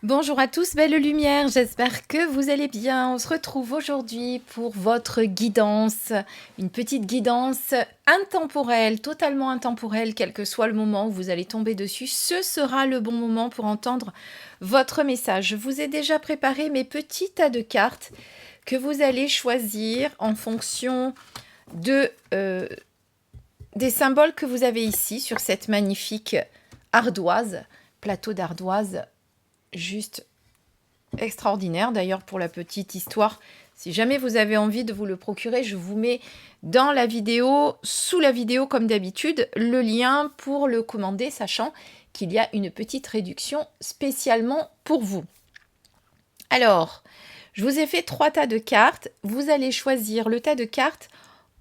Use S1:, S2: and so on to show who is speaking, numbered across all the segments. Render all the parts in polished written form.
S1: Bonjour à tous, belle lumière, j'espère que vous allez bien. On se retrouve aujourd'hui pour votre guidance, une petite guidance intemporelle, totalement intemporelle, quel que soit le moment où vous allez tomber dessus. Ce sera le bon moment pour entendre votre message. Je vous ai déjà préparé mes petits tas de cartes que vous allez choisir en fonction de, des symboles que vous avez ici sur cette magnifique ardoise, plateau d'ardoise. Juste extraordinaire. D'ailleurs, pour la petite histoire, si jamais vous avez envie de vous le procurer, je vous mets dans la vidéo, sous la vidéo comme d'habitude, le lien pour le commander, sachant qu'il y a une petite réduction spécialement pour vous. Alors, je vous ai fait 3 tas de cartes. Vous allez choisir le tas de cartes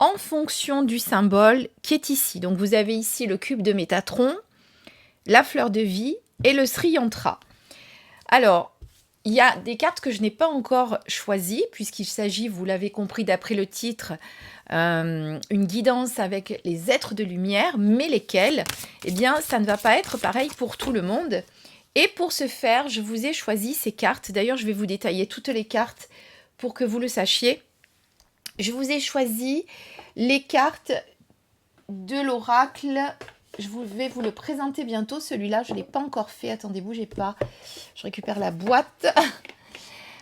S1: en fonction du symbole qui est ici. Donc, vous avez ici le cube de Métatron, la fleur de vie et le Sri Yantra. Alors, il y a des cartes que je n'ai pas encore choisies, puisqu'il s'agit, vous l'avez compris d'après le titre, une guidance avec les êtres de lumière, mais lesquels, eh bien, ça ne va pas être pareil pour tout le monde. Et pour ce faire, je vous ai choisi ces cartes. D'ailleurs, je vais vous détailler toutes les cartes pour que vous le sachiez. Je vous ai choisi les cartes de l'oracle. Je vais vous le présenter bientôt. Celui-là, je ne l'ai pas encore fait. Attendez, bougez pas. Je récupère la boîte.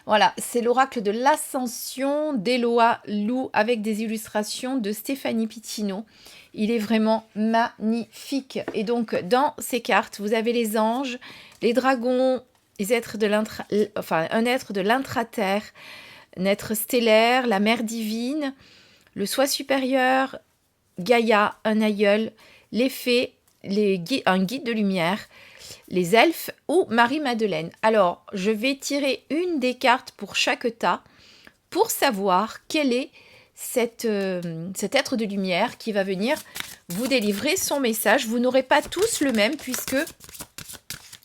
S1: Voilà, c'est l'oracle de l'Ascension d'Eloa Lou avec des illustrations de Stéphanie Pitino. Il est vraiment magnifique. Et donc, dans ces cartes, vous avez les anges, les dragons, les êtres de un être de l'intra-terre, un être stellaire, la mère divine, le soi supérieur, Gaïa, un aïeul, les fées, un guide de lumière, les elfes ou Marie-Madeleine. Alors, je vais tirer une des cartes pour chaque tas pour savoir quel est cet être de lumière qui va venir vous délivrer son message. Vous n'aurez pas tous le même puisque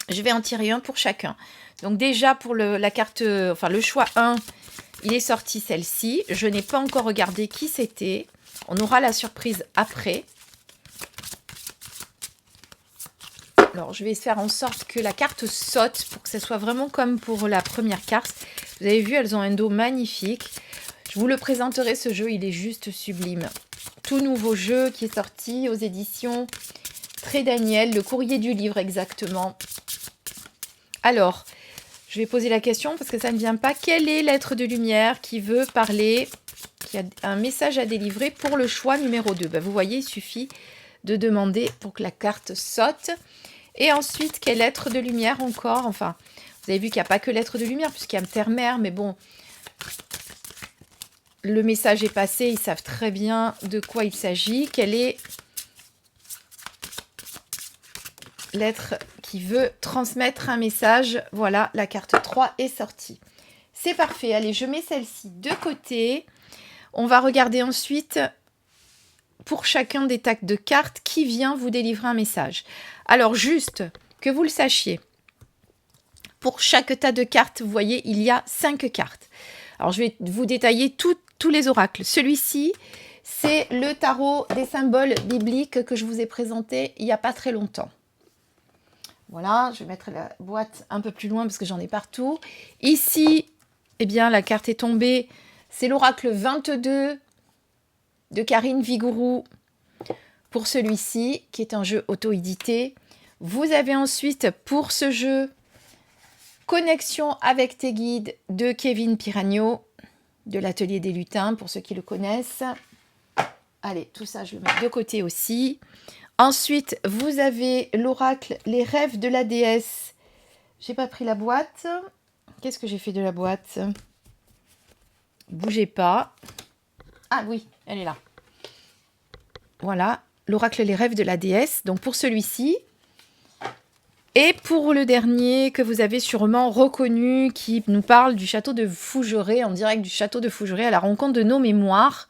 S1: je vais en tirer un pour chacun. Donc déjà pour la carte, le choix 1, il est sorti celle-ci. Je n'ai pas encore regardé qui c'était. On aura la surprise après. Alors, je vais faire en sorte que la carte saute pour que ce soit vraiment comme pour la première carte. Vous avez vu, elles ont un dos magnifique. Je vous le présenterai, ce jeu, il est juste sublime. Tout nouveau jeu qui est sorti aux éditions Très Daniel, le courrier du livre exactement. Alors, je vais poser la question parce que ça ne vient pas. Quel est l'être de lumière qui veut parler, qui a un message à délivrer pour le choix numéro 2 ? Vous voyez, il suffit de demander pour que la carte saute. Et ensuite, quel être de lumière encore ? Enfin, vous avez vu qu'il n'y a pas que l'être de lumière, puisqu'il y a Terre-Mère, mais bon, le message est passé, ils savent très bien de quoi il s'agit. Quel est l'être qui veut transmettre un message ? Voilà, la carte 3 est sortie. C'est parfait, allez, je mets celle-ci de côté. On va regarder ensuite, pour chacun des tas de cartes, qui vient vous délivrer un message. Alors, juste que vous le sachiez, pour chaque tas de cartes, vous voyez, il y a 5 cartes. Alors, je vais vous détailler tous les oracles. Celui-ci, c'est le tarot des symboles bibliques que je vous ai présenté il n'y a pas très longtemps. Voilà, je vais mettre la boîte un peu plus loin parce que j'en ai partout. Ici, eh bien, la carte est tombée. C'est l'oracle 22 de Karine Vigourou pour celui-ci, qui est un jeu auto-édité. Vous avez ensuite, pour ce jeu, Connexion avec tes guides de Kevin Piragno, de l'Atelier des Lutins, pour ceux qui le connaissent. Allez, tout ça, je le mets de côté aussi. Ensuite, vous avez l'oracle Les rêves de la déesse. J'ai pas pris la boîte. Qu'est-ce que j'ai fait de la boîte ? Bougez pas. Ah oui, elle est là. Voilà, l'oracle Les rêves de la déesse. Donc pour celui-ci. Et pour le dernier que vous avez sûrement reconnu, qui nous parle du château de Fougeray, en direct du château de Fougeray, à la rencontre de nos mémoires,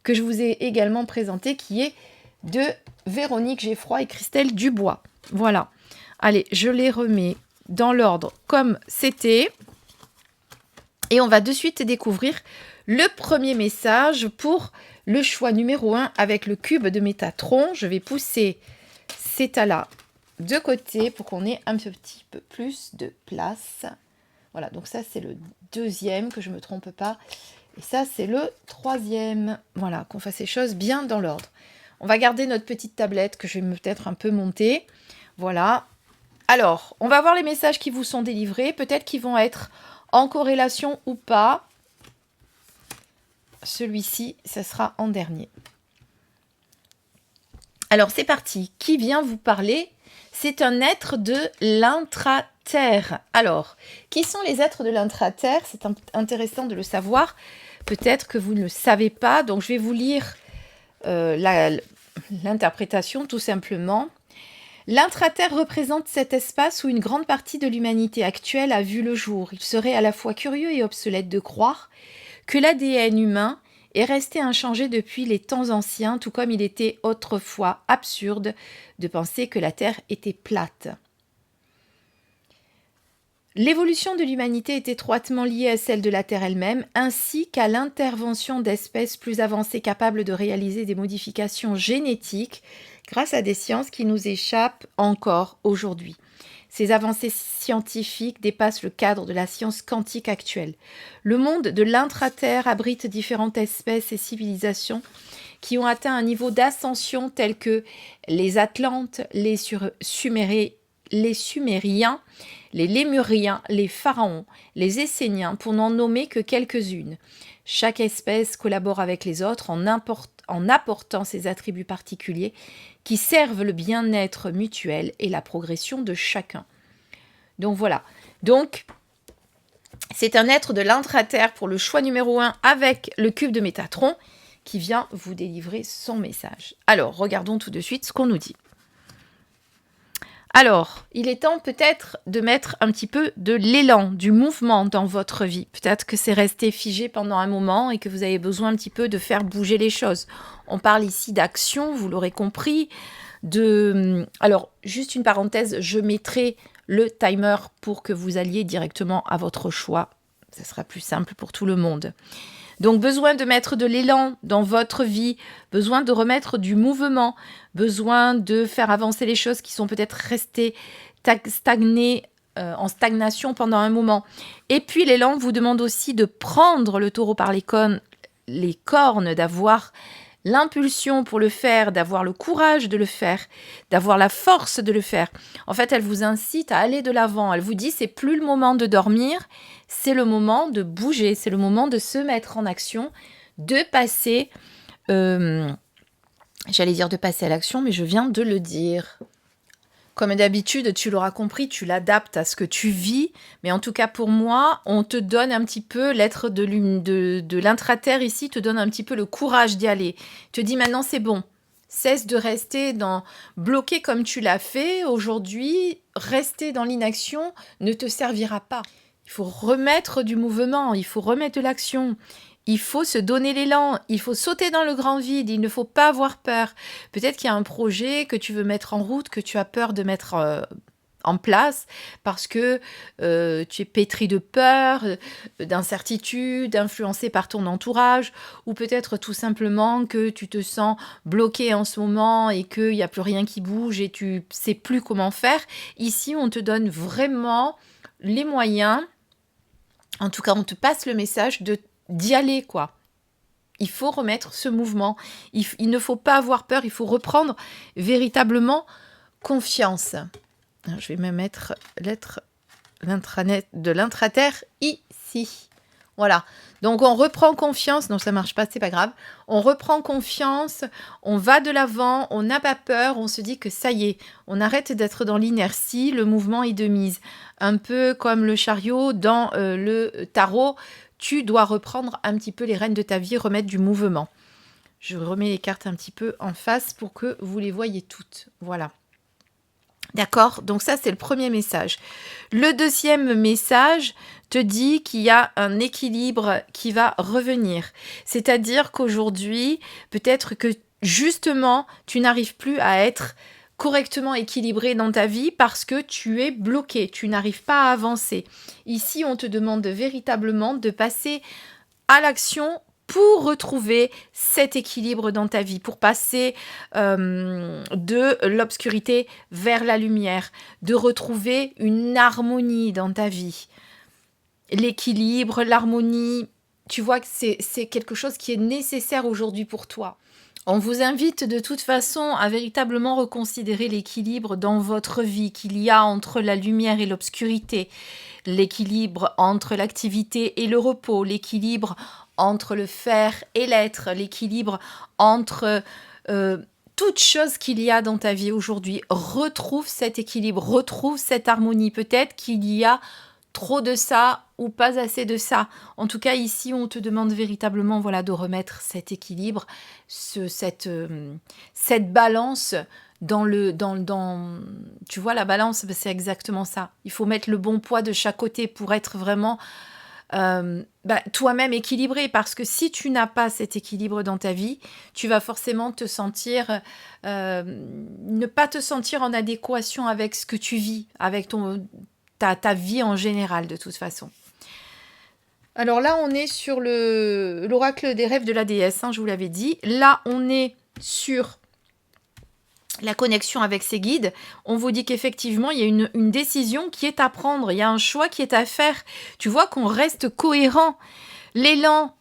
S1: que je vous ai également présenté, qui est de Véronique Geffroy et Christelle Dubois. Voilà. Allez, je les remets dans l'ordre comme c'était. Et on va de suite découvrir le premier message pour le choix numéro 1 avec le cube de Métatron. Je vais pousser ces tas-là de côté pour qu'on ait un petit peu plus de place. Voilà, donc ça c'est le deuxième, que je ne me trompe pas. Et ça c'est le troisième. Voilà, qu'on fasse les choses bien dans l'ordre. On va garder notre petite tablette que je vais peut-être un peu monter. Voilà. Alors, on va voir les messages qui vous sont délivrés. Peut-être qu'ils vont être en corrélation ou pas. Celui-ci, ça sera en dernier. Alors, c'est parti. Qui vient vous parler? C'est un être de l'intra-terre. Alors, qui sont les êtres de l'intra-terre? C'est intéressant de le savoir. Peut-être que vous ne le savez pas. Donc, je vais vous lire l'interprétation, tout simplement. L'intra-terre représente cet espace où une grande partie de l'humanité actuelle a vu le jour. Il serait à la fois curieux et obsolète de croire que l'ADN humain est resté inchangé depuis les temps anciens, tout comme il était autrefois absurde de penser que la Terre était plate. L'évolution de l'humanité est étroitement liée à celle de la Terre elle-même, ainsi qu'à l'intervention d'espèces plus avancées capables de réaliser des modifications génétiques grâce à des sciences qui nous échappent encore aujourd'hui. Ces avancées scientifiques dépassent le cadre de la science quantique actuelle. Le monde de l'intra-terre abrite différentes espèces et civilisations qui ont atteint un niveau d'ascension tel que les Atlantes, les Sumériens, les Lémuriens, les Pharaons, les Esséniens, pour n'en nommer que quelques-unes. Chaque espèce collabore avec les autres en apportant ses attributs particuliers qui servent le bien-être mutuel et la progression de chacun. Donc voilà. Donc, c'est un être de l'intra-terre pour le choix numéro 1 avec le cube de Métatron qui vient vous délivrer son message. Alors, regardons tout de suite ce qu'on nous dit. Alors, il est temps peut-être de mettre un petit peu de l'élan, du mouvement dans votre vie. Peut-être que c'est resté figé pendant un moment et que vous avez besoin un petit peu de faire bouger les choses. On parle ici d'action, vous l'aurez compris. Alors, juste une parenthèse, je mettrai le timer pour que vous alliez directement à votre choix. Ça sera plus simple pour tout le monde. Donc, besoin de mettre de l'élan dans votre vie, besoin de remettre du mouvement, besoin de faire avancer les choses qui sont peut-être restées stagnées, en stagnation pendant un moment. Et puis, l'élan vous demande aussi de prendre le taureau par les cornes, d'avoir l'impulsion pour le faire, d'avoir le courage de le faire, d'avoir la force de le faire. En fait, elle vous incite à aller de l'avant. Elle vous dit, c'est plus le moment de dormir, c'est le moment de bouger, c'est le moment de se mettre en action, de passer, j'allais dire de passer à l'action, mais je viens de le dire. Comme d'habitude, tu l'auras compris, tu l'adaptes à ce que tu vis. Mais en tout cas, pour moi, on te donne un petit peu, l'être de l'intra-terre ici, te donne un petit peu le courage d'y aller. Te dit maintenant, c'est bon. Cesse de rester bloqué comme tu l'as fait. Aujourd'hui, rester dans l'inaction ne te servira pas. Il faut remettre du mouvement, il faut remettre de l'action. Il faut se donner l'élan, il faut sauter dans le grand vide, il ne faut pas avoir peur. Peut-être qu'il y a un projet que tu veux mettre en route, que tu as peur de mettre en place parce que tu es pétri de peur, d'incertitude, influencé par ton entourage, ou peut-être tout simplement que tu te sens bloqué en ce moment et qu'il n'y a plus rien qui bouge et tu ne sais plus comment faire. Ici, on te donne vraiment les moyens, en tout cas, on te passe le message d'y aller, quoi. Il faut remettre ce mouvement. Il ne faut pas avoir peur, il faut reprendre véritablement confiance. Alors, je vais me mettre l'être de l'intra-terre ici. Voilà. Donc, on reprend confiance. Non, ça ne marche pas, c'est pas grave. On reprend confiance, on va de l'avant, on n'a pas peur, on se dit que ça y est, on arrête d'être dans l'inertie, le mouvement est de mise. Un peu comme le chariot dans le tarot, tu dois reprendre un petit peu les rênes de ta vie, remettre du mouvement. Je remets les cartes un petit peu en face pour que vous les voyez toutes. Voilà. D'accord? Donc ça, c'est le premier message. Le deuxième message te dit qu'il y a un équilibre qui va revenir. C'est-à-dire qu'aujourd'hui, peut-être que justement, tu n'arrives plus à être correctement équilibré dans ta vie parce que tu es bloqué, tu n'arrives pas à avancer. Ici, on te demande véritablement de passer à l'action pour retrouver cet équilibre dans ta vie, pour passer de l'obscurité vers la lumière, de retrouver une harmonie dans ta vie. L'équilibre, l'harmonie, tu vois que c'est quelque chose qui est nécessaire aujourd'hui pour toi. On vous invite de toute façon à véritablement reconsidérer l'équilibre dans votre vie qu'il y a entre la lumière et l'obscurité, l'équilibre entre l'activité et le repos, l'équilibre entre le faire et l'être, l'équilibre entre toute chose qu'il y a dans ta vie aujourd'hui. Retrouve cet équilibre, retrouve cette harmonie. Peut-être qu'il y a trop de ça ou pas assez de ça. En tout cas, ici, on te demande véritablement de remettre cet équilibre, cette balance tu vois, la balance, c'est exactement ça. Il faut mettre le bon poids de chaque côté pour être vraiment toi-même équilibré, parce que si tu n'as pas cet équilibre dans ta vie, tu vas forcément te sentir ne pas te sentir en adéquation avec ce que tu vis, avec ta vie en général de toute façon. Alors là, on est sur l'oracle des rêves de la déesse, je vous l'avais dit. Là, on est sur la connexion avec ses guides. On vous dit qu'effectivement, il y a une décision qui est à prendre, il y a un choix qui est à faire. Tu vois qu'on reste cohérent. L'élan,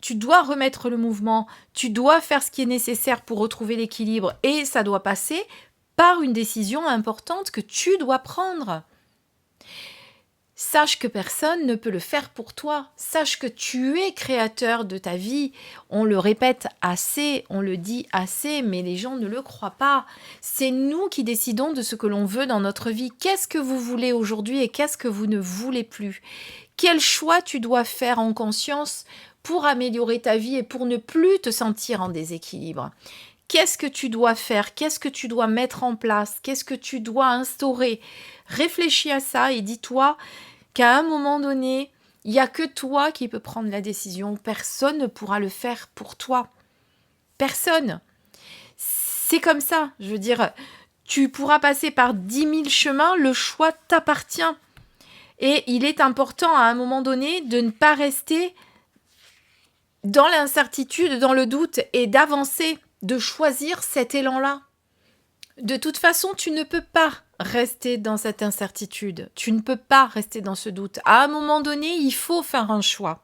S1: tu dois remettre le mouvement, tu dois faire ce qui est nécessaire pour retrouver l'équilibre, et ça doit passer par une décision importante que tu dois prendre. Sache que personne ne peut le faire pour toi. Sache que tu es créateur de ta vie. On le répète assez, on le dit assez, mais les gens ne le croient pas. C'est nous qui décidons de ce que l'on veut dans notre vie. Qu'est-ce que vous voulez aujourd'hui et qu'est-ce que vous ne voulez plus? Quel choix tu dois faire en conscience pour améliorer ta vie et pour ne plus te sentir en déséquilibre? Qu'est-ce que tu dois faire? Qu'est-ce que tu dois mettre en place? Qu'est-ce que tu dois instaurer? Réfléchis à ça et dis-toi qu'à un moment donné, il n'y a que toi qui peux prendre la décision. Personne ne pourra le faire pour toi. Personne. C'est comme ça. Je veux dire, tu pourras passer par 10 000 chemins, le choix t'appartient. Et il est important à un moment donné de ne pas rester dans l'incertitude, dans le doute, et d'avancer, de choisir cet élan-là. De toute façon, tu ne peux pas rester dans cette incertitude. Tu ne peux pas rester dans ce doute. À un moment donné, il faut faire un choix.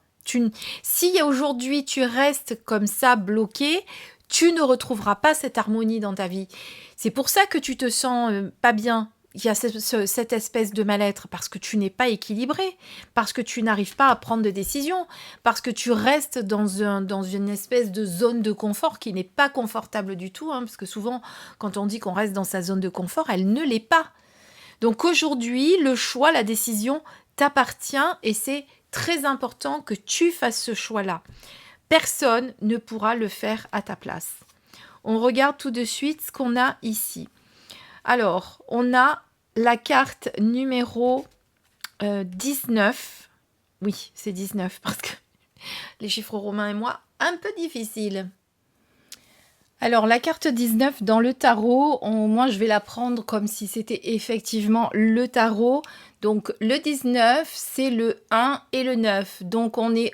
S1: Si aujourd'hui tu restes comme ça bloqué, tu ne retrouveras pas cette harmonie dans ta vie. C'est pour ça que tu te sens pas bien. Il y a cette espèce de mal-être parce que tu n'es pas équilibré, parce que tu n'arrives pas à prendre de décision, parce que tu restes dans une espèce de zone de confort qui n'est pas confortable du tout, parce que souvent, quand on dit qu'on reste dans sa zone de confort, elle ne l'est pas. Donc aujourd'hui, le choix, la décision t'appartient et c'est très important que tu fasses ce choix-là. Personne ne pourra le faire à ta place. On regarde tout de suite ce qu'on a ici. Alors, on a la carte numéro 19. Oui, c'est 19 parce que les chiffres romains et moi, un peu difficile. Alors, la carte 19 dans le tarot, moi je vais la prendre comme si c'était effectivement le tarot. Donc, le 19, c'est le 1 et le 9. Donc, on est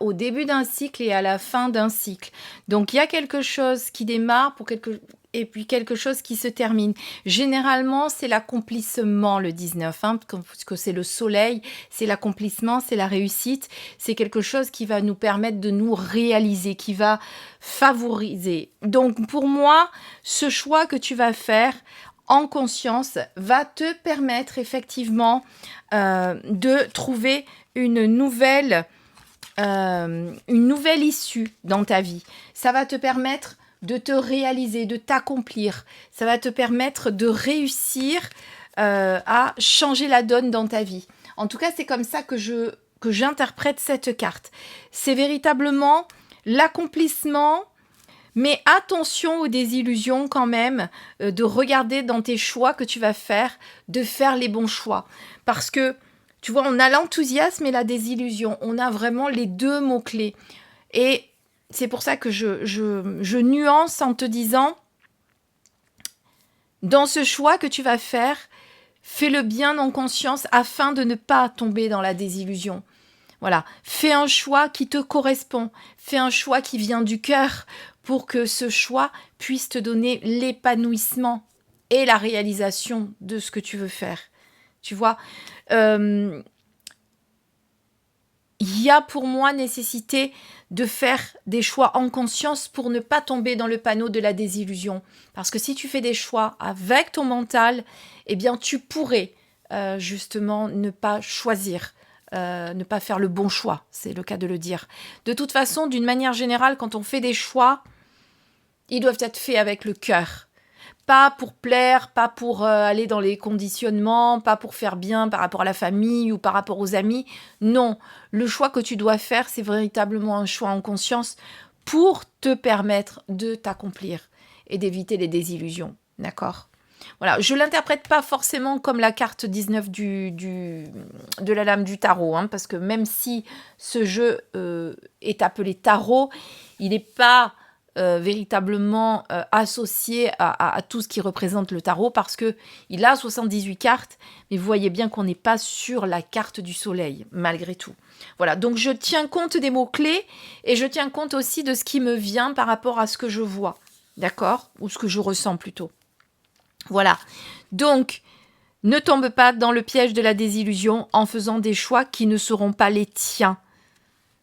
S1: au début d'un cycle et à la fin d'un cycle. Donc, il y a quelque chose qui démarre et puis quelque chose qui se termine. Généralement, c'est l'accomplissement, le 19, parce que c'est le soleil, c'est l'accomplissement, c'est la réussite. C'est quelque chose qui va nous permettre de nous réaliser, qui va favoriser. Donc, pour moi, ce choix que tu vas faire en conscience va te permettre effectivement de trouver une nouvelle issue dans ta vie. Ça va te permettre de te réaliser, de t'accomplir. Ça va te permettre de réussir à changer la donne dans ta vie. En tout cas, c'est comme ça que j'interprète cette carte. C'est véritablement l'accomplissement, mais attention aux désillusions quand même, de regarder dans tes choix que tu vas faire, de faire les bons choix. Parce que, tu vois, on a l'enthousiasme et la désillusion. On a vraiment les deux mots-clés. Et c'est pour ça que je nuance en te disant, dans ce choix que tu vas faire, fais-le bien en conscience afin de ne pas tomber dans la désillusion. Voilà, fais un choix qui te correspond, fais un choix qui vient du cœur pour que ce choix puisse te donner l'épanouissement et la réalisation de ce que tu veux faire. Tu vois, il y a pour moi nécessité de faire des choix en conscience pour ne pas tomber dans le panneau de la désillusion. Parce que si tu fais des choix avec ton mental, eh bien tu pourrais justement ne pas choisir, ne pas faire le bon choix, c'est le cas de le dire. De toute façon, d'une manière générale, quand on fait des choix, ils doivent être faits avec le cœur. Pas pour plaire, pas pour aller dans les conditionnements, pas pour faire bien par rapport à la famille ou par rapport aux amis. Non, le choix que tu dois faire, c'est véritablement un choix en conscience pour te permettre de t'accomplir et d'éviter les désillusions. D'accord ? Voilà, je ne l'interprète pas forcément comme la carte 19 de la lame du tarot, hein, parce que même si ce jeu est appelé tarot, il n'est pas véritablement associé à tout ce qui représente le tarot, parce qu'il a 78 cartes, mais vous voyez bien qu'on n'est pas sur la carte du soleil, malgré tout. Voilà, donc je tiens compte des mots-clés, et je tiens compte aussi de ce qui me vient par rapport à ce que je vois, d'accord ? Ou ce que je ressens plutôt. Voilà, donc ne tombe pas dans le piège de la désillusion en faisant des choix qui ne seront pas les tiens.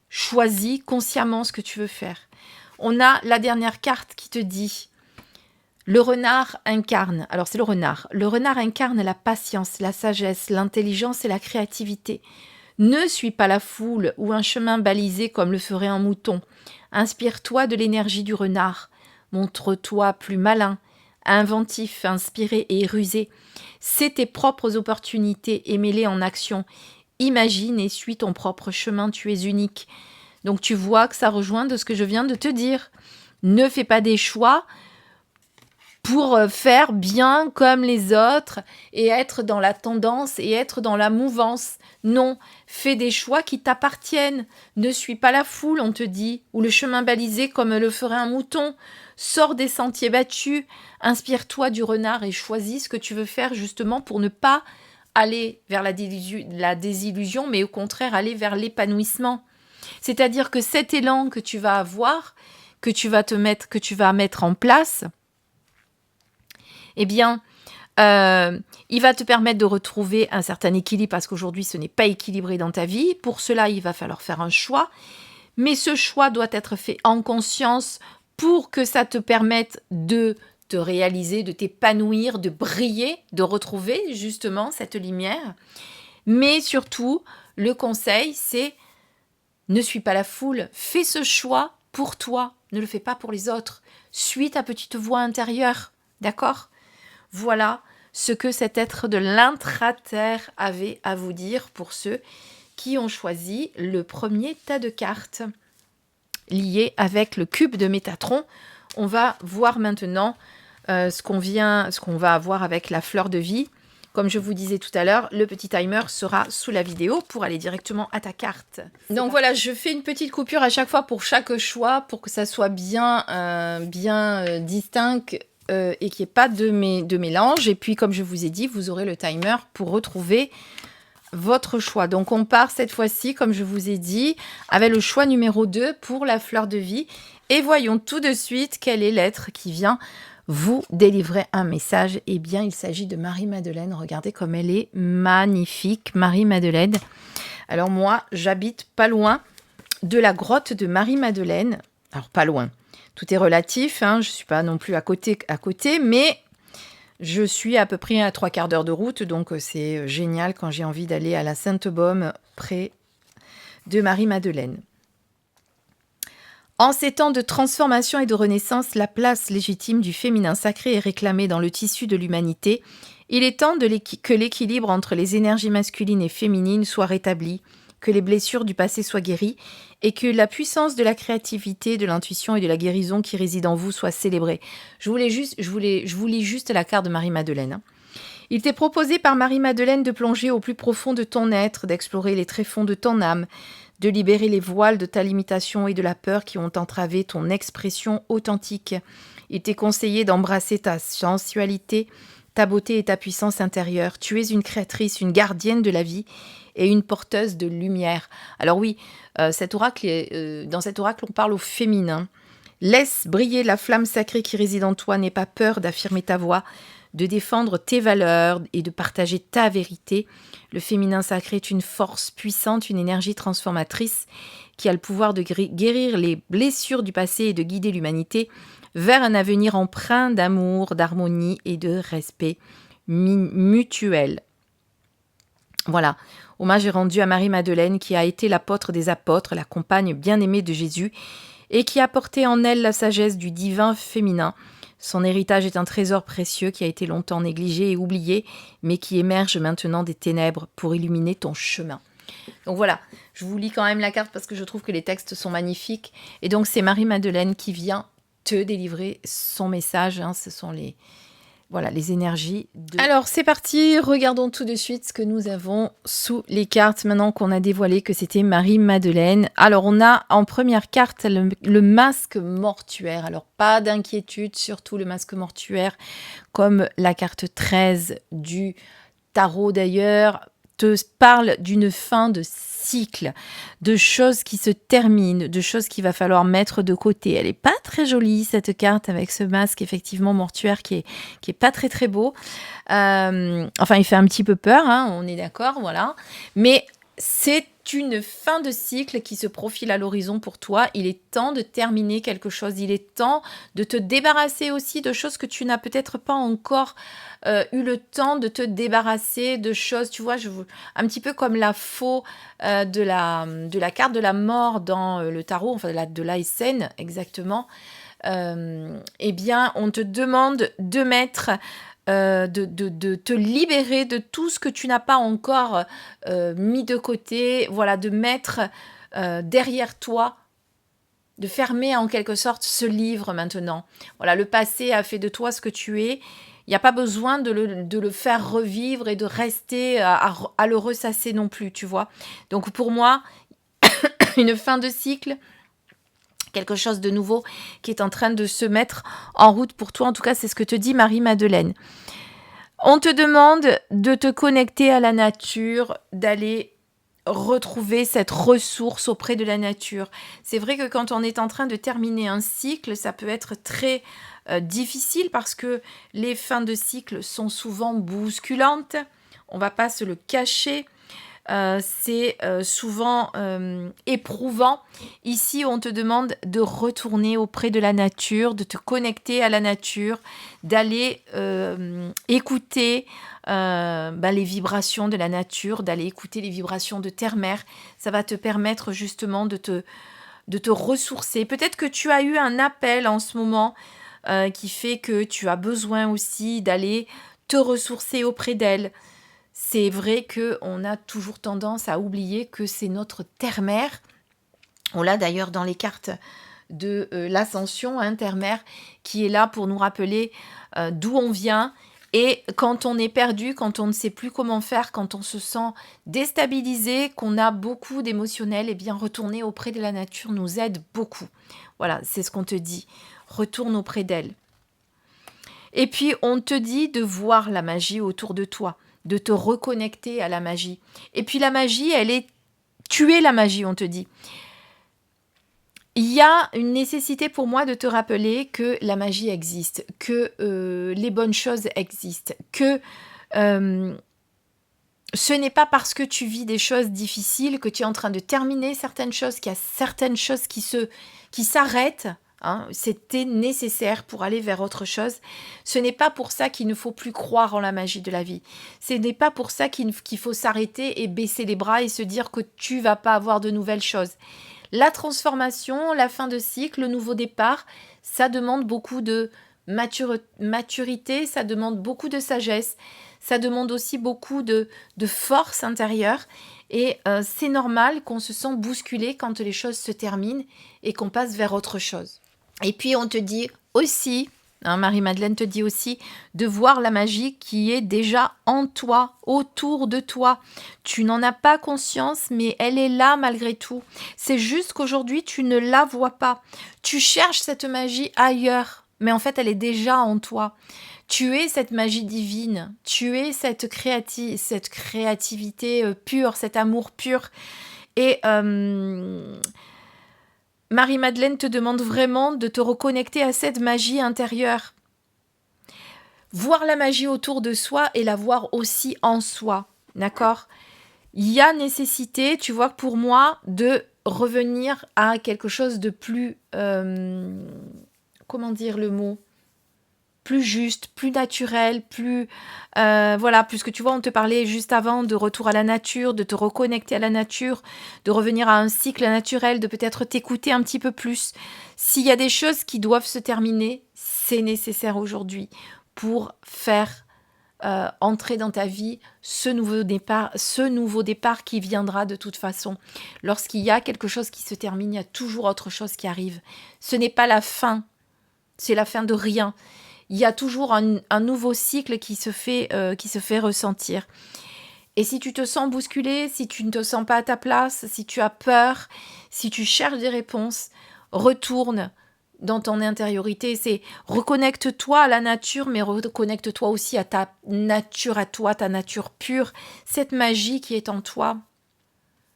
S1: Choisis consciemment ce que tu veux faire. On a la dernière carte qui te dit le renard incarne. Alors c'est le renard. Le renard incarne la patience, la sagesse, l'intelligence et la créativité. Ne suis pas la foule ou un chemin balisé comme le ferait un mouton. Inspire-toi de l'énergie du renard. Montre-toi plus malin, inventif, inspiré et rusé. C'est tes propres opportunités et mets-les en action. Imagine et suis ton propre chemin, tu es unique. Donc tu vois que ça rejoint de ce que je viens de te dire. Ne fais pas des choix pour faire bien comme les autres et être dans la tendance et être dans la mouvance. Non, fais des choix qui t'appartiennent. Ne suis pas la foule, on te dit, ou le chemin balisé comme le ferait un mouton. Sors des sentiers battus, inspire-toi du renard et choisis ce que tu veux faire justement pour ne pas aller vers la désillusion, mais au contraire aller vers l'épanouissement. C'est-à-dire que cet élan que tu vas avoir, que tu vas mettre en place, eh bien, il va te permettre de retrouver un certain équilibre parce qu'aujourd'hui, ce n'est pas équilibré dans ta vie. Pour cela, il va falloir faire un choix. Mais ce choix doit être fait en conscience pour que ça te permette de te réaliser, de t'épanouir, de briller, de retrouver justement cette lumière. Mais surtout, le conseil, c'est ne suis pas la foule, fais ce choix pour toi, ne le fais pas pour les autres. Suis ta petite voix intérieure, d'accord ? Voilà ce que cet être de l'intra-terre avait à vous dire pour ceux qui ont choisi le premier tas de cartes lié avec le cube de Métatron. On va voir maintenant ce qu'on va avoir avec la fleur de vie. Comme je vous disais tout à l'heure, le petit timer sera sous la vidéo pour aller directement à ta carte. Donc voilà, je fais une petite coupure à chaque fois pour chaque choix pour que ça soit bien distinct et qu'il n'y ait pas de mélange. Et puis, comme je vous ai dit, vous aurez le timer pour retrouver votre choix. Donc, on part cette fois-ci, comme je vous ai dit, avec le choix numéro 2 pour la fleur de vie. Et voyons tout de suite quelle est l'être qui vient vous délivrer un message. Eh bien, il s'agit de Marie-Madeleine. Regardez comme elle est magnifique, Marie-Madeleine. Alors moi, j'habite pas loin de la grotte de Marie-Madeleine. Alors, pas loin. Tout est relatif, hein. Je ne suis pas non plus à côté, mais je suis à peu près à 3/4 d'heure de route. Donc, c'est génial quand j'ai envie d'aller à la Sainte-Baume, près de Marie-Madeleine. En ces temps de transformation et de renaissance, la place légitime du féminin sacré est réclamée dans le tissu de l'humanité. Il est temps que l'équilibre entre les énergies masculines et féminines soit rétabli, que les blessures du passé soient guéries et que la puissance de la créativité, de l'intuition et de la guérison qui réside en vous soit célébrée. Je vous lis juste la carte de Marie-Madeleine. Hein. Il t'est proposé par Marie-Madeleine de plonger au plus profond de ton être, d'explorer les tréfonds de ton âme, de libérer les voiles de ta limitation et de la peur qui ont entravé ton expression authentique. Il t'est conseillé d'embrasser ta sensualité, ta beauté et ta puissance intérieure. Tu es une créatrice, une gardienne de la vie, et une porteuse de lumière. Alors oui, dans cet oracle, on parle au féminin. Laisse briller la flamme sacrée qui réside en toi, n'aie pas peur d'affirmer ta voix, de défendre tes valeurs et de partager ta vérité. Le féminin sacré est une force puissante, une énergie transformatrice qui a le pouvoir de guérir les blessures du passé et de guider l'humanité vers un avenir empreint d'amour, d'harmonie et de respect mutuel. Voilà, hommage est rendu à Marie-Madeleine qui a été l'apôtre des apôtres, la compagne bien-aimée de Jésus et qui a porté en elle la sagesse du divin féminin. Son héritage est un trésor précieux qui a été longtemps négligé et oublié, mais qui émerge maintenant des ténèbres pour illuminer ton chemin. Donc voilà, je vous lis quand même la carte parce que je trouve que les textes sont magnifiques. Et donc c'est Marie-Madeleine qui vient te délivrer son message. Ce sont les énergies. Alors c'est parti, regardons tout de suite ce que nous avons sous les cartes maintenant qu'on a dévoilé que c'était Marie-Madeleine. Alors on a en première carte le masque mortuaire. Alors pas d'inquiétude, surtout le masque mortuaire, comme la carte 13 du tarot d'ailleurs, te parle d'une fin de cycle, de choses qui se terminent, de choses qu'il va falloir mettre de côté. Elle est pas très jolie cette carte avec ce masque effectivement mortuaire qui est pas très très beau. Enfin, il fait un petit peu peur, on est d'accord, voilà. Mais c'est une fin de cycle qui se profile à l'horizon pour toi. Il est temps de terminer quelque chose. Il est temps de te débarrasser aussi de choses que tu n'as peut-être pas encore eu le temps de te débarrasser de choses. Tu vois, un petit peu comme la faux de la carte de la mort dans le tarot, enfin de l'Aïsen exactement. Eh bien, on te demande de mettre... de te libérer de tout ce que tu n'as pas encore mis de côté, voilà, de mettre derrière toi, de fermer en quelque sorte ce livre maintenant. Voilà, le passé a fait de toi ce que tu es. Il n'y a pas besoin de le faire revivre et de rester à le ressasser non plus, tu vois. Donc pour moi, une fin de cycle, quelque chose de nouveau qui est en train de se mettre en route pour toi. En tout cas, c'est ce que te dit Marie-Madeleine. On te demande de te connecter à la nature, d'aller retrouver cette ressource auprès de la nature. C'est vrai que quand on est en train de terminer un cycle, ça peut être très difficile parce que les fins de cycle sont souvent bousculantes. On ne va pas se le cacher. C'est souvent éprouvant. Ici, on te demande de retourner auprès de la nature, de te connecter à la nature, d'aller écouter les vibrations de la nature, d'aller écouter les vibrations de terre-mère. Ça va te permettre justement de te ressourcer. Peut-être que tu as eu un appel en ce moment qui fait que tu as besoin aussi d'aller te ressourcer auprès d'elle. C'est vrai qu'on a toujours tendance à oublier que c'est notre terre-mère. On l'a d'ailleurs dans les cartes de l'ascension, terre-mère, qui est là pour nous rappeler d'où on vient. Et quand on est perdu, quand on ne sait plus comment faire, quand on se sent déstabilisé, qu'on a beaucoup d'émotionnel, eh bien retourner auprès de la nature nous aide beaucoup. Voilà, c'est ce qu'on te dit. Retourne auprès d'elle. Et puis, on te dit de voir la magie autour de toi, de te reconnecter à la magie. Et puis la magie, tu es la magie, on te dit. Il y a une nécessité pour moi de te rappeler que la magie existe, que les bonnes choses existent, que ce n'est pas parce que tu vis des choses difficiles que tu es en train de terminer certaines choses, qu'il y a certaines choses qui s'arrêtent. C'était nécessaire pour aller vers autre chose. Ce n'est pas pour ça qu'il ne faut plus croire en la magie de la vie. Ce n'est pas pour ça qu'il faut s'arrêter et baisser les bras et se dire que tu vas pas avoir de nouvelles choses. La transformation, la fin de cycle, le nouveau départ, ça demande beaucoup de maturité, ça demande beaucoup de sagesse, ça demande aussi beaucoup de force intérieure. Et c'est normal qu'on se sente bousculé quand les choses se terminent et qu'on passe vers autre chose. Et puis on te dit aussi, Marie-Madeleine te dit aussi, de voir la magie qui est déjà en toi, autour de toi. Tu n'en as pas conscience, mais elle est là malgré tout. C'est juste qu'aujourd'hui, tu ne la vois pas. Tu cherches cette magie ailleurs. mais en fait, elle est déjà en toi. Tu es cette magie divine, tu es cette créativité pure, cet amour pur. Et Marie-Madeleine te demande vraiment de te reconnecter à cette magie intérieure. Voir la magie autour de soi et la voir aussi en soi, d'accord ? Il y a nécessité, tu vois, pour moi, de revenir à quelque chose de plus... comment dire le mot ? Plus juste, plus naturel, plus... voilà, puisque tu vois, on te parlait juste avant de retour à la nature, de te reconnecter à la nature, de revenir à un cycle naturel, de peut-être t'écouter un petit peu plus. S'il y a des choses qui doivent se terminer, c'est nécessaire aujourd'hui pour faire entrer dans ta vie ce nouveau départ qui viendra de toute façon. Lorsqu'il y a quelque chose qui se termine, il y a toujours autre chose qui arrive. Ce n'est pas la fin, c'est la fin de rien. Il y a toujours un nouveau cycle qui se fait ressentir. Et si tu te sens bousculé, si tu ne te sens pas à ta place, si tu as peur, si tu cherches des réponses, retourne dans ton intériorité. C'est reconnecte-toi à la nature, mais reconnecte-toi aussi à ta nature, à toi, ta nature pure, cette magie qui est en toi.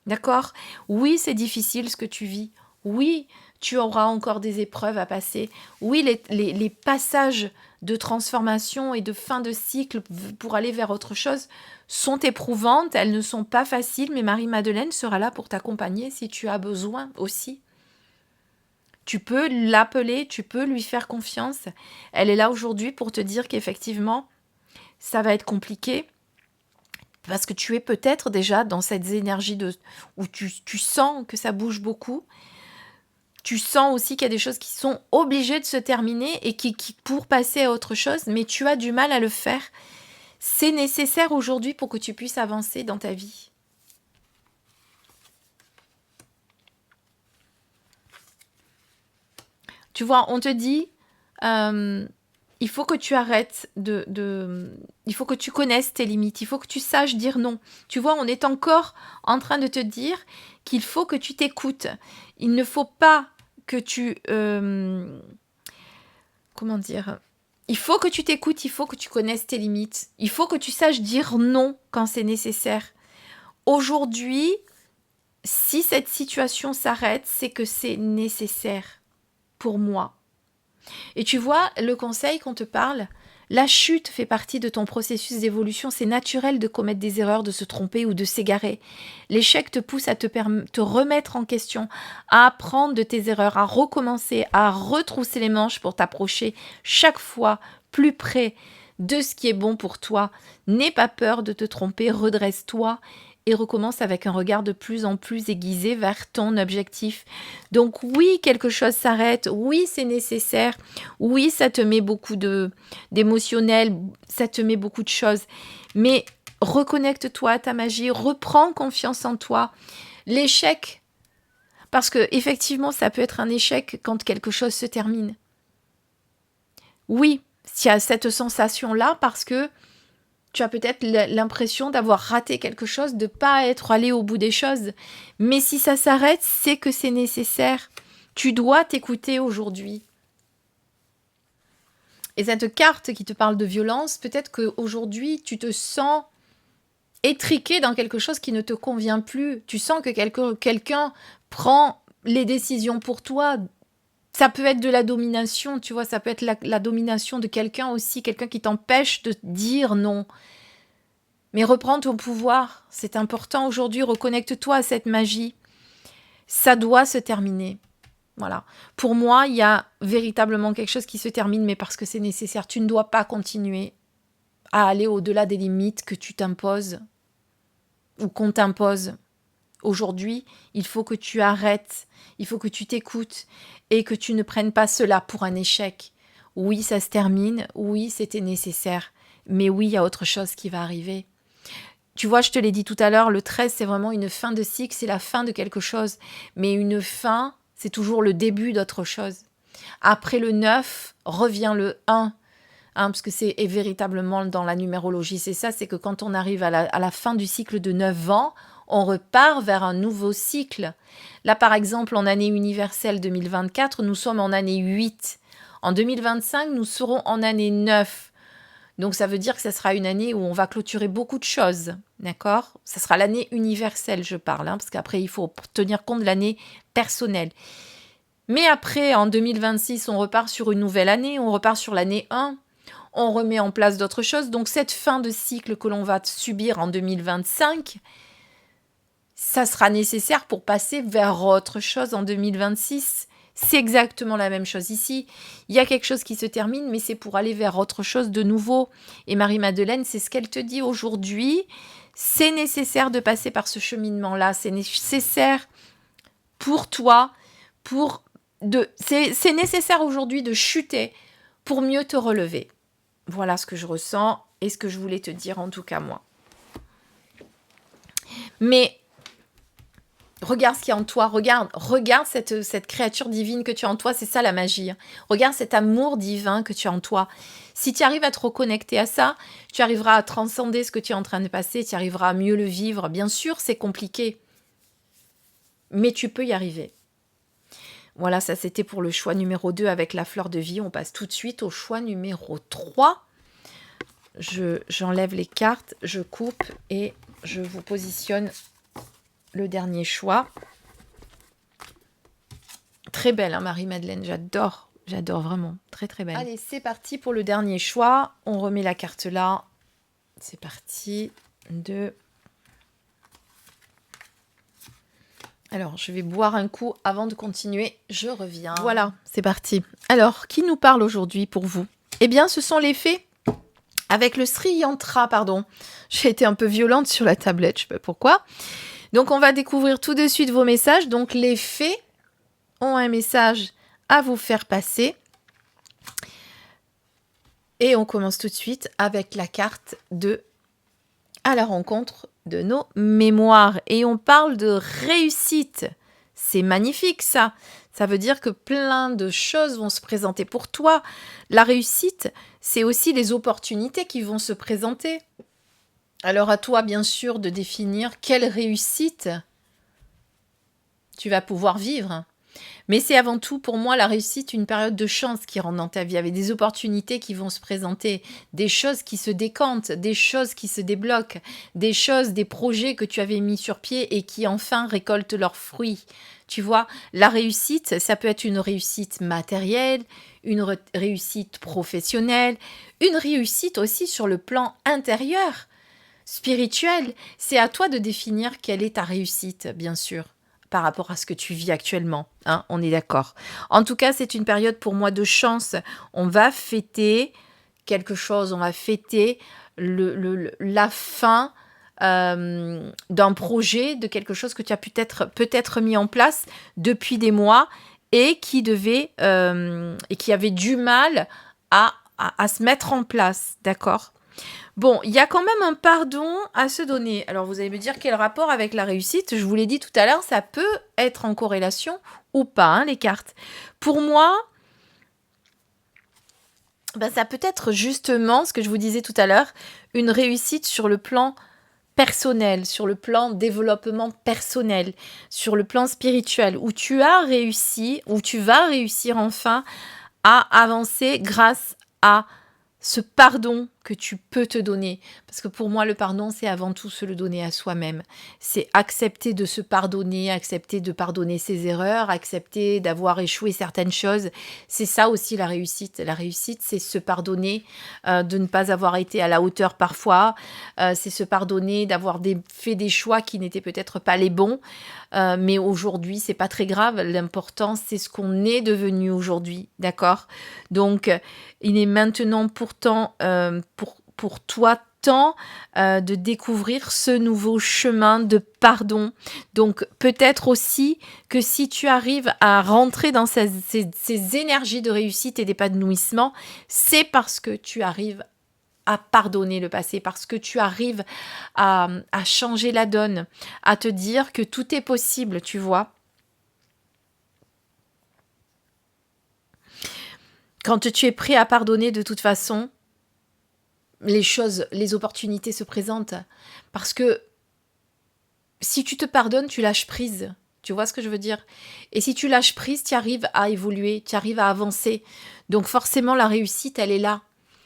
S1: D'accord ? Oui, c'est difficile ce que tu vis. Oui, tu auras encore des épreuves à passer. Oui, les passages de transformation et de fin de cycle pour aller vers autre chose sont éprouvantes. Elles ne sont pas faciles, mais Marie-Madeleine sera là pour t'accompagner si tu as besoin aussi. Tu peux l'appeler, tu peux lui faire confiance. Elle est là aujourd'hui pour te dire qu'effectivement, ça va être compliqué. Parce que tu es peut-être déjà dans cette énergie où tu sens que ça bouge beaucoup. Tu sens aussi qu'il y a des choses qui sont obligées de se terminer et qui pour passer à autre chose, mais tu as du mal à le faire. C'est nécessaire aujourd'hui pour que tu puisses avancer dans ta vie. Tu vois, on te dit, il faut que tu arrêtes il faut que tu connaisses tes limites, il faut que tu saches dire non. Tu vois, on est encore en train de te dire qu'il faut que tu t'écoutes. Il ne faut pas que tu... comment dire ? Il faut que tu t'écoutes, il faut que tu connaisses tes limites. Il faut que tu saches dire non quand c'est nécessaire. Aujourd'hui, si cette situation s'arrête, c'est que c'est nécessaire pour moi. Et tu vois, le conseil qu'on te parle, la chute fait partie de ton processus d'évolution. C'est naturel de commettre des erreurs, de se tromper ou de s'égarer. L'échec te pousse à te remettre en question, à apprendre de tes erreurs, à recommencer, à retrousser les manches pour t'approcher chaque fois plus près de ce qui est bon pour toi. N'aie pas peur de te tromper, redresse-toi et recommence avec un regard de plus en plus aiguisé vers ton objectif. Donc oui, quelque chose s'arrête, oui, c'est nécessaire, oui, ça te met beaucoup d'émotionnel, ça te met beaucoup de choses, mais reconnecte-toi à ta magie, reprends confiance en toi. L'échec, parce que effectivement, ça peut être un échec quand quelque chose se termine. Oui, il y a cette sensation-là parce que tu as peut-être l'impression d'avoir raté quelque chose, de ne pas être allé au bout des choses. Mais si ça s'arrête, c'est que c'est nécessaire. Tu dois t'écouter aujourd'hui. Et cette carte qui te parle de violence, peut-être qu'aujourd'hui, tu te sens étriqué dans quelque chose qui ne te convient plus. Tu sens que quelqu'un prend les décisions pour toi. Ça peut être de la domination, tu vois, ça peut être la domination de quelqu'un aussi, quelqu'un qui t'empêche de dire non. Mais reprends ton pouvoir, c'est important aujourd'hui, reconnecte-toi à cette magie. Ça doit se terminer. Voilà. Pour moi, il y a véritablement quelque chose qui se termine, mais parce que c'est nécessaire. Tu ne dois pas continuer à aller au-delà des limites que tu t'imposes ou qu'on t'impose. Aujourd'hui, il faut que tu arrêtes, il faut que tu t'écoutes et que tu ne prennes pas cela pour un échec. Oui, ça se termine, oui, c'était nécessaire, mais oui, il y a autre chose qui va arriver. Tu vois, je te l'ai dit tout à l'heure, le 13, c'est vraiment une fin de cycle, c'est la fin de quelque chose. Mais une fin, c'est toujours le début d'autre chose. Après le 9, revient le 1. Parce que c'est véritablement dans la numérologie, c'est ça, c'est que quand on arrive à la fin du cycle de 9 ans, on repart vers un nouveau cycle. Là, par exemple, en année universelle 2024, nous sommes en année 8. En 2025, nous serons en année 9. Donc, ça veut dire que ça sera une année où on va clôturer beaucoup de choses. D'accord? Ça sera l'année universelle, je parle, hein, parce qu'après, il faut tenir compte de l'année personnelle. Mais après, en 2026, on repart sur une nouvelle année, on repart sur l'année 1. On remet en place d'autres choses. Donc, cette fin de cycle que l'on va subir en 2025, ça sera nécessaire pour passer vers autre chose en 2026. C'est exactement la même chose ici. Il y a quelque chose qui se termine, mais c'est pour aller vers autre chose de nouveau. Et Marie-Madeleine, c'est ce qu'elle te dit aujourd'hui. C'est nécessaire de passer par ce cheminement-là. C'est nécessaire pour toi. C'est nécessaire aujourd'hui de chuter pour mieux te relever. Voilà ce que je ressens et ce que je voulais te dire, en tout cas moi. Mais regarde ce qu'il y a en toi, regarde cette créature divine que tu as en toi, c'est ça la magie. Regarde cet amour divin que tu as en toi. Si tu arrives à te reconnecter à ça, tu arriveras à transcender ce que tu es en train de passer, tu arriveras à mieux le vivre. Bien sûr, c'est compliqué, mais tu peux y arriver. Voilà, ça c'était pour le choix numéro 2 avec la fleur de vie. On passe tout de suite au choix numéro 3. J'enlève les cartes, je coupe et je vous positionne le dernier choix. Très belle, hein, Marie-Madeleine, j'adore vraiment, très très belle. Allez, c'est parti pour le dernier choix. On remet la carte là. C'est parti. Alors, je vais boire un coup avant de continuer. Je reviens. Voilà, c'est parti. Alors, qui nous parle aujourd'hui pour vous? Eh bien, ce sont les fées. Avec le Sri Yantra, pardon. J'ai été un peu violente sur la tablette, je ne sais pas pourquoi. Donc, on va découvrir tout de suite vos messages. Donc, les fées ont un message à vous faire passer. Et on commence tout de suite avec la carte de à la rencontre de nos mémoires. Et on parle de réussite. C'est magnifique, ça. Ça veut dire que plein de choses vont se présenter pour toi. La réussite, c'est aussi les opportunités qui vont se présenter. Alors à toi, bien sûr, de définir quelle réussite tu vas pouvoir vivre. Mais c'est avant tout, pour moi, la réussite, une période de chance qui rentre dans ta vie, avec des opportunités qui vont se présenter, des choses qui se décantent, des choses qui se débloquent, des choses, des projets que tu avais mis sur pied et qui enfin récoltent leurs fruits. Tu vois, la réussite, ça peut être une réussite matérielle, une réussite professionnelle, une réussite aussi sur le plan intérieur, spirituel. C'est à toi de définir quelle est ta réussite, bien sûr, par rapport à ce que tu vis actuellement. Hein, on est d'accord. En tout cas, c'est une période pour moi de chance. On va fêter quelque chose, on va fêter la fin d'un projet, de quelque chose que tu as peut-être mis en place depuis des mois et qui avait du mal à se mettre en place, d'accord ? Bon, il y a quand même un pardon à se donner. Alors, vous allez me dire quel rapport avec la réussite? Je vous l'ai dit tout à l'heure, ça peut être en corrélation ou pas, hein, les cartes. Pour moi, ça peut être justement, ce que je vous disais tout à l'heure, une réussite sur le plan personnel, sur le plan développement personnel, sur le plan spirituel, où tu as réussi, où tu vas réussir enfin à avancer grâce à ce pardon que tu peux te donner. Parce que pour moi, le pardon, c'est avant tout se le donner à soi-même. C'est accepter de se pardonner, accepter de pardonner ses erreurs, accepter d'avoir échoué certaines choses. C'est ça aussi la réussite. La réussite, c'est se pardonner de ne pas avoir été à la hauteur parfois. C'est se pardonner d'avoir fait des choix qui n'étaient peut-être pas les bons. Mais aujourd'hui, c'est pas très grave. L'important, c'est ce qu'on est devenu aujourd'hui. D'accord ? Donc, il est maintenant pourtant pour toi temps de découvrir ce nouveau chemin de pardon. Donc peut-être aussi que si tu arrives à rentrer dans ces énergies de réussite et d'épanouissement, c'est parce que tu arrives à pardonner le passé, parce que tu arrives à changer la donne, à te dire que tout est possible, tu vois. Quand tu es prêt à pardonner, de toute façon, les opportunités se présentent. Parce que si tu te pardonnes, tu lâches prise. Tu vois ce que je veux dire? Et si tu lâches prise, tu arrives à évoluer, tu arrives à avancer. Donc forcément, la réussite, elle est là.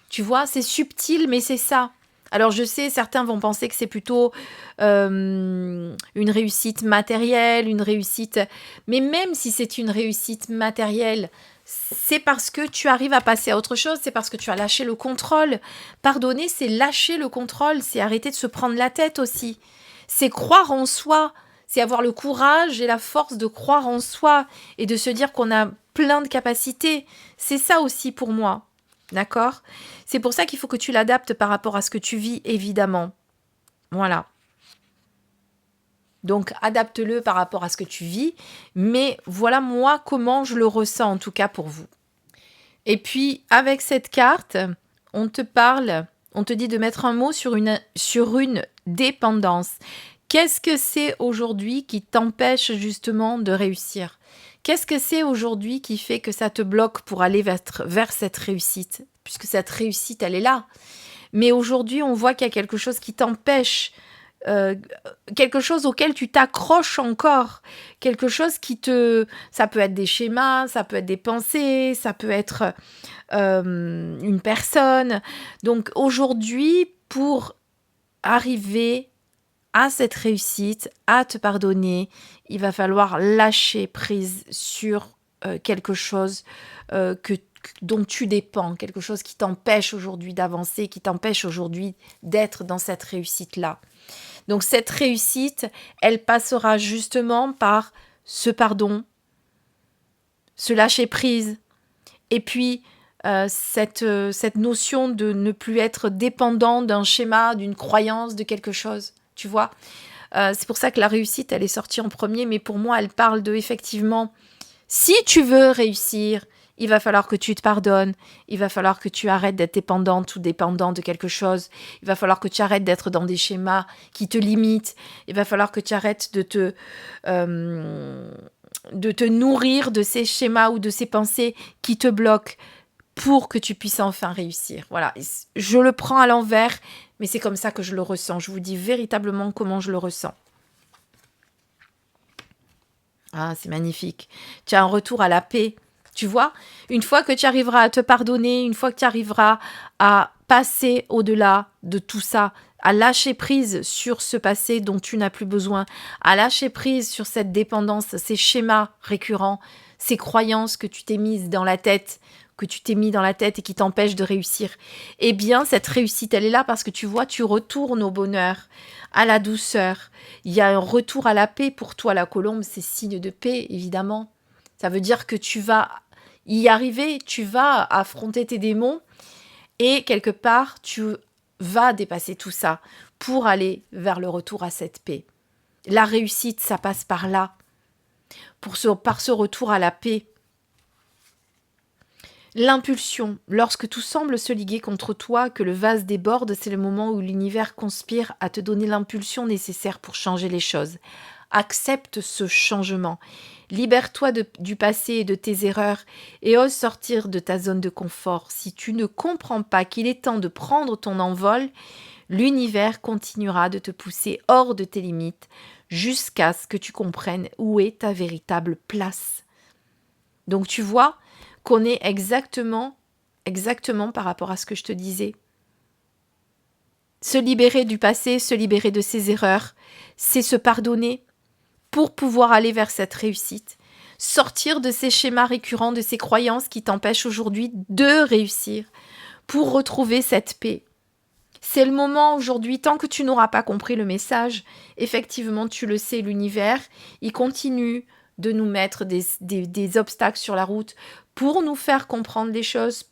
S1: Tu vois, c'est subtil, mais c'est ça. Alors je sais, certains vont penser que c'est plutôt une réussite matérielle, une réussite... Mais même si c'est une réussite matérielle, c'est parce que tu arrives à passer à autre chose, c'est parce que tu as lâché le contrôle. Pardonner, c'est lâcher le contrôle, c'est arrêter de se prendre la tête aussi. C'est croire en soi, c'est avoir le courage et la force de croire en soi et de se dire qu'on a plein de capacités. C'est ça aussi pour moi. D'accord? C'est pour ça qu'il faut que tu l'adaptes par rapport à ce que tu vis, évidemment. Voilà. Donc, adapte-le par rapport à ce que tu vis. Mais voilà, moi, comment je le ressens, en tout cas pour vous. Et puis, avec cette carte, on te parle, on te dit de mettre un mot sur une dépendance. Qu'est-ce que c'est aujourd'hui qui t'empêche justement de réussir? Qu'est-ce que c'est aujourd'hui qui fait que ça te bloque pour aller vers cette réussite? Puisque cette réussite, elle est là. Mais aujourd'hui, on voit qu'il y a quelque chose qui t'empêche, quelque chose auquel tu t'accroches encore, quelque chose qui te... Ça peut être des schémas, ça peut être des pensées, ça peut être une personne. Donc aujourd'hui, pour arriver à cette réussite, à te pardonner, il va falloir lâcher prise sur quelque chose dont tu dépends, quelque chose qui t'empêche aujourd'hui d'avancer, qui t'empêche aujourd'hui d'être dans cette réussite-là. Donc cette réussite, elle passera justement par ce pardon, ce lâcher prise, et puis cette notion de ne plus être dépendant d'un schéma, d'une croyance, de quelque chose. Tu vois, c'est pour ça que la réussite, elle est sortie en premier, mais pour moi, elle parle de, effectivement, si tu veux réussir, il va falloir que tu te pardonnes, il va falloir que tu arrêtes d'être dépendante ou dépendant de quelque chose, il va falloir que tu arrêtes d'être dans des schémas qui te limitent, il va falloir que tu arrêtes de te nourrir de ces schémas ou de ces pensées qui te bloquent pour que tu puisses enfin réussir. Voilà, je le prends à l'envers, mais c'est comme ça que je le ressens. Je vous dis véritablement comment je le ressens. Ah, c'est magnifique. Tu as un retour à la paix. Tu vois, une fois que tu arriveras à te pardonner, une fois que tu arriveras à passer au-delà de tout ça, à lâcher prise sur ce passé dont tu n'as plus besoin, à lâcher prise sur cette dépendance, ces schémas récurrents, ces croyances que tu t'es mises dans la tête, que tu t'es mis dans la tête et qui t'empêchent de réussir, eh bien, cette réussite, elle est là parce que tu vois, tu retournes au bonheur, à la douceur. Il y a un retour à la paix. Pour toi, la colombe, c'est signe de paix, évidemment. Ça veut dire que tu vas y arriver, tu vas affronter tes démons et quelque part, tu vas dépasser tout ça pour aller vers le retour à cette paix. La réussite, ça passe par là, par ce retour à la paix. L'impulsion, lorsque tout semble se liguer contre toi, que le vase déborde, c'est le moment où l'univers conspire à te donner l'impulsion nécessaire pour changer les choses. Accepte ce changement. Libère-toi du passé et de tes erreurs et ose sortir de ta zone de confort. Si tu ne comprends pas qu'il est temps de prendre ton envol, l'univers continuera de te pousser hors de tes limites jusqu'à ce que tu comprennes où est ta véritable place. Donc tu vois qu'on est exactement par rapport à ce que je te disais. Se libérer du passé, se libérer de ses erreurs, c'est se pardonner pour pouvoir aller vers cette réussite. Sortir de ces schémas récurrents, de ces croyances qui t'empêchent aujourd'hui de réussir pour retrouver cette paix. C'est le moment aujourd'hui, tant que tu n'auras pas compris le message, effectivement, tu le sais, l'univers, il continue de nous mettre des obstacles sur la route pour nous faire comprendre les choses,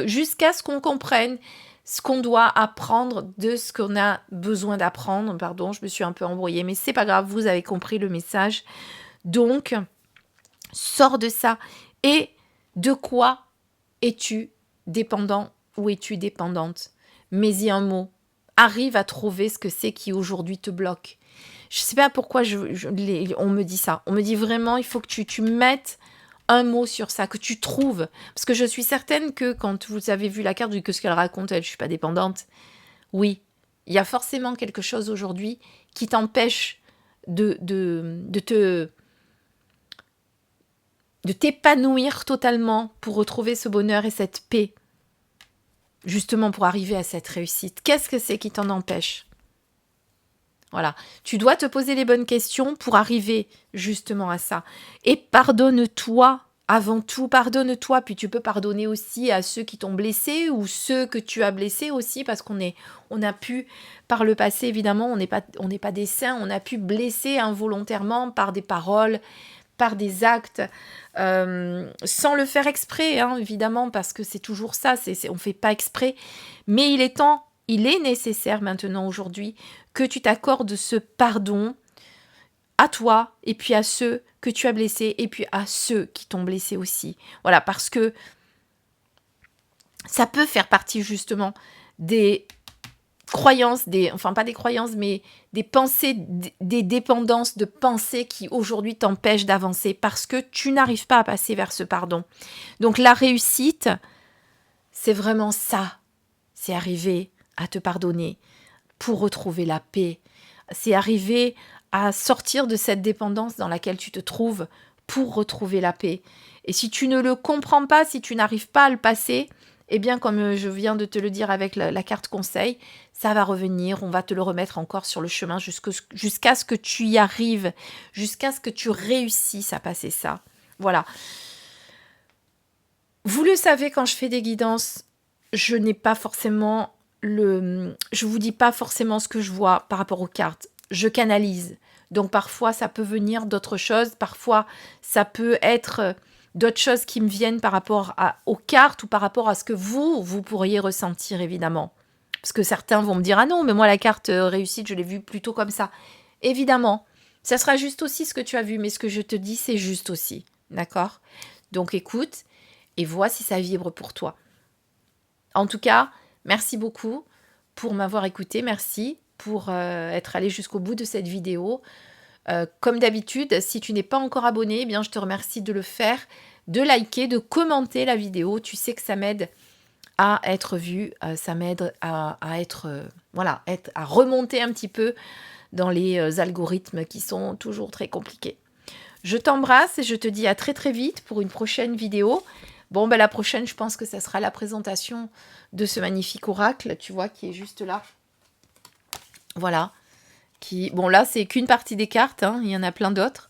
S1: jusqu'à ce qu'on comprenne ce qu'on doit apprendre de ce qu'on a besoin d'apprendre. Pardon, je me suis un peu embrouillée, mais c'est pas grave, vous avez compris le message. Donc, sors de ça. Et de quoi es-tu dépendant ou es-tu dépendante? Mets-y un mot. Arrive à trouver ce que c'est qui aujourd'hui te bloque. Je ne sais pas pourquoi on me dit ça. On me dit vraiment, il faut que tu mettes un mot sur ça, que tu trouves. Parce que je suis certaine que quand vous avez vu la carte, que ce qu'elle raconte, elle, je ne suis pas dépendante. Oui, il y a forcément quelque chose aujourd'hui qui t'empêche de te de t'épanouir totalement pour retrouver ce bonheur et cette paix, justement pour arriver à cette réussite. Qu'est-ce que c'est qui t'en empêche? Voilà, tu dois te poser les bonnes questions pour arriver justement à ça. Et pardonne-toi, avant tout, pardonne-toi, puis tu peux pardonner aussi à ceux qui t'ont blessé ou ceux que tu as blessés aussi, parce on a pu, par le passé évidemment, on n'est pas des saints, on a pu blesser involontairement par des paroles, par des actes, sans le faire exprès, hein, évidemment, parce que c'est toujours ça, on ne fait pas exprès, mais il est nécessaire maintenant aujourd'hui que tu t'accordes ce pardon à toi et puis à ceux que tu as blessés et puis à ceux qui t'ont blessé aussi. Voilà, parce que ça peut faire partie justement des croyances, enfin pas des croyances, mais des pensées, des dépendances de pensées qui aujourd'hui t'empêchent d'avancer parce que tu n'arrives pas à passer vers ce pardon. Donc la réussite, c'est vraiment ça. C'est arriver à te pardonner pour retrouver la paix. C'est arriver à sortir de cette dépendance dans laquelle tu te trouves pour retrouver la paix. Et si tu ne le comprends pas, si tu n'arrives pas à le passer, eh bien, comme je viens de te le dire avec la carte conseil, ça va revenir, on va te le remettre encore sur le chemin jusqu'à ce que tu y arrives, jusqu'à ce que tu réussisses à passer ça. Voilà. Vous le savez, quand je fais des guidances, je n'ai pas forcément je vous dis pas forcément ce que je vois par rapport aux cartes. Je canalise. Donc parfois, ça peut venir d'autres choses. Parfois, ça peut être d'autres choses qui me viennent par rapport aux cartes ou par rapport à ce que vous pourriez ressentir, évidemment. Parce que certains vont me dire « Ah non, mais moi, la carte réussite, je l'ai vue plutôt comme ça. » Évidemment, ça sera juste aussi ce que tu as vu, mais ce que je te dis, c'est juste aussi. D'accord? Donc écoute et vois si ça vibre pour toi. En tout cas, merci beaucoup pour m'avoir écouté. Merci pour être allé jusqu'au bout de cette vidéo. Comme d'habitude, si tu n'es pas encore abonné, eh bien, je te remercie de le faire, de liker, de commenter la vidéo. Tu sais que ça m'aide à être vu, ça m'aide à être, voilà, à remonter un petit peu dans les algorithmes qui sont toujours très compliqués. Je t'embrasse et je te dis à très très vite pour une prochaine vidéo. Bon, ben la prochaine, je pense que ça sera la présentation de ce magnifique oracle, tu vois, qui est juste là. Voilà. Bon, là, c'est qu'une partie des cartes, hein, il y en a plein d'autres.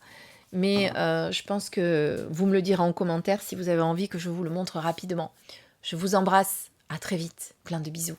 S1: Mais je pense que vous me le direz en commentaire si vous avez envie que je vous le montre rapidement. Je vous embrasse. À très vite. Plein de bisous.